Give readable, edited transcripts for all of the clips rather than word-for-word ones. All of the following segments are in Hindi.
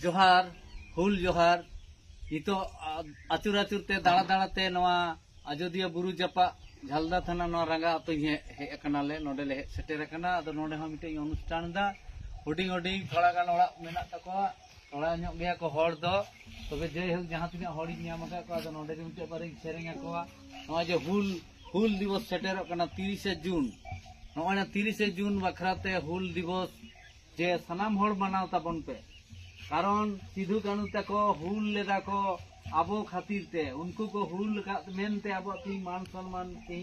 जोहार हुल जोहार नितो आचुर आचुर ते दाड़ा दाड़ा ते नवा अयोध्या बुरु जपा झालदा थाना नवा रंगा तो हे कनाले नोडे ले सेटेर कना अदो नोडे हम मिटे अनुष्ठान दा हुडिंग हुडिंग थोड़ा गान ओड़ा मेना तको थोड़ा ᱧᱚᱜ गया को हर दो तबे जे जहां तिना हड़ी ᱧᱟᱢ aka को अदो नोडे मिटे बारे सेरेंग को नवा जे हुल दिवस सेटेर कना 30 जून नोना 30 जून बखराते हुल दिवस जे सनाम हर मनाव ताबन पे कारण सिधु कानू तको हुल लेदा को आबो खातिर ते उनको को हुल का मेनते आबो ती मान सम्मान ती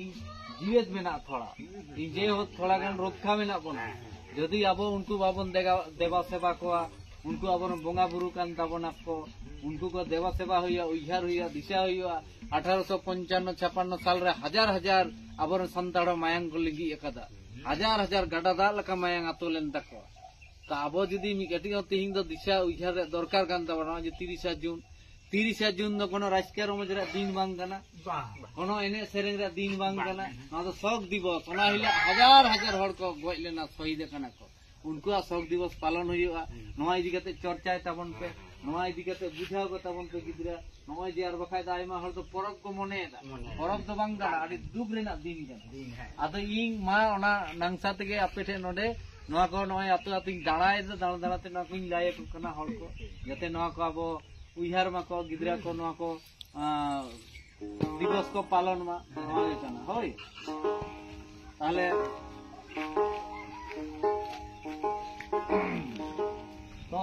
जीवित मेना थोड़ा ती जे हो थोड़ा गान रक्षा मेना बना यदि आबो उनको बाबन देवा सेवा को उनको आबो बोंगा बुरु कान ताबना को उनको को देवा सेवा होया उइहार होया दिशा होया 1855 56 साल रे हजार हजार आबो संताड़ मायांग को लिगी एकदा हजार हजार गडा दा लका मायांग आतोलेन तको तो अब जुदी मिकटी तिहिं दो दिशा उइहार दरकार कान ताबना जे 30 जून दो कोनो राजकीय रमज रे दिन बांग कना कोनो एने सेरेंग रे दिन बांग कना ना तो शोक दिवस ओना हिला हजार हजार हड़ को गoj लेना शहीद कना को उनको शोक दिवस पालन हुआ नवा इदी कते चर्चा ताबन पे नवा इदी कते बुझाव को ताबन पे गिदरा नवा जे आर बखाय दायमा हड़ तो परब को मने परब तो बांग कना आदि दुख रेना दिन कना आदो इन मा ओना नंगसा तेगे आपेठे नोडे नवा को नवा आतो आतो दाड़ाय दाड़ा दाड़ा ते ना कुइन लाये को कना हड़ को जते नवा को अब उइहार मा को गिदरा को नवा को दिवस को पालन मा नवा कना होय ताले तो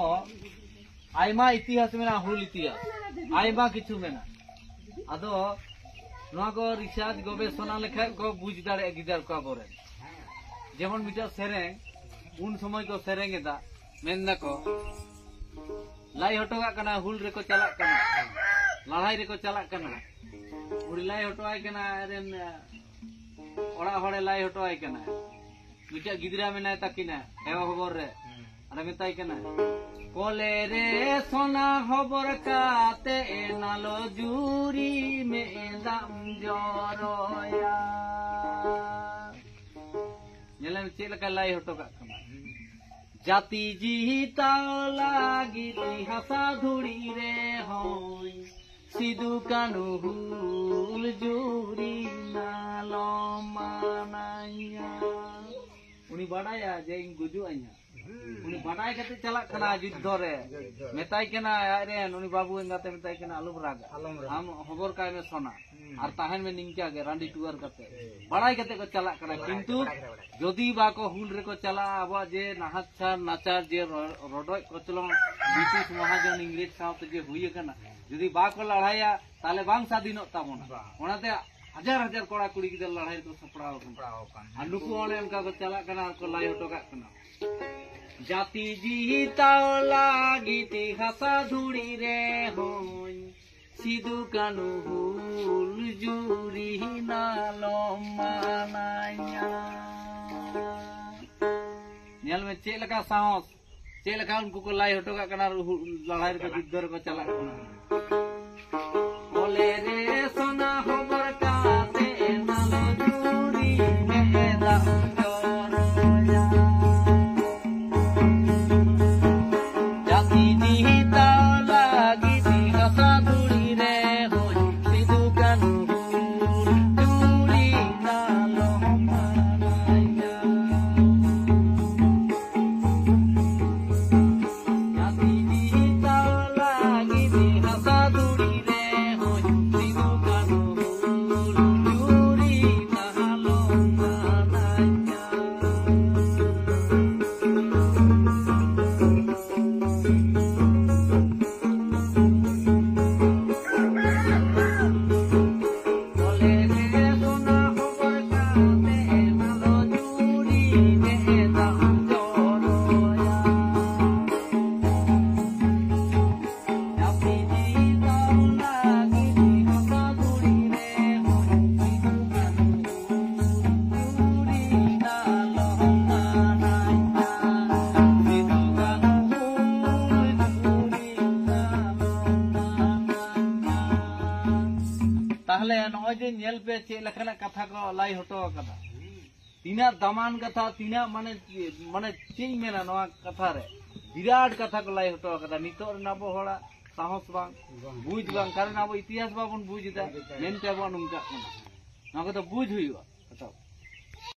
आयमा इतिहास मेना हुल इतिहास आयमा किछु मेना आदो नवा को रिसर्च गवेषणा लेखा को बुझ दाड़े गिदार को बोरे जेमन मिटा सेरेंग उन समय को सेरेंगेदा मेनदा को लाई हटोगा कना हुल रेको चला कना लड़ाई रेको चला कना उड़ी लाई हटोआय कना रेन ओड़ा हड़े लाई हटोआय कना मिटा गिदरा मेना ताकिना हेवा खबर रे अरे मेताई कना कोले रे सोना खबर काते नालो जुरी में दाम जरोया नेला में चेलका लाई हटोगा कना जाति जीता लागी हसा धुड़ी रे होई सिधु कानू हुल जुरी नालो मानाया उनी बाडाया जे गुजु आइया उनी बाडाय कते चला कना युद्ध रे मेताई कना रे उनी बाबू एंगाते मेताई कना आलम राग हम खबर काय में सोना और ताहन में निंका गे रांडी टुअर कते बाडाय कते को चला कना किंतु जदि बाको हुल रे को चला आबा जे नाहचार नाचार जे रोडय कचलो ब्रिटिश महाजन इंग्लिश साउथ जे हुई कना जदि बाको लड़ाया ताले बांग स्वाधीनो ताबोना ओनाते हजार हजार कोड़ा कुड़ी गिदर लड़ाई को सपड़ाव कान अनुकु ओने उनका को चला कना को लाई हटोगा कना जाति जीता लागी ती हसा धुड़ी रे होई सिधु कानू हुल जुरी नालो मानाया नेल में चेलका साहस चेलका उनको को लाई हटोगा कना लड़ाई को युद्ध को चला कना बोले रे सोना खबर काते नालो जुरी में दाम जरोया जाति जीता लागी ती हसा धुड़ी रे होई सिधु कानू हुल जुरी नालो मानाया जाति जीता लागी ती हसा धुड़ी रे होई सिधु कानू हुल जुरी नालो मानाया बोले रे सोना खबर काते नालो जुरी में दाम जरोया जाति जीता लागी ती हसा धुड़ी रे होई सिधु कानू जुरी नालो मानाया सिधु कानू हुल जुरी नालो मानाया ताहले नय जे नेल पे चे लखना कथा को लाई हटो कथा तीना दमान कथा तीना माने माने चीज मेना नवा कथा रे विराट कथा को लाई हटो कदा नितो नबो होड़ा साहस बांग बुझ बांग कारण अब इतिहास बाबन बुझ दा मेनते अब नुंका ना को तो बुझ हुईवा बताओ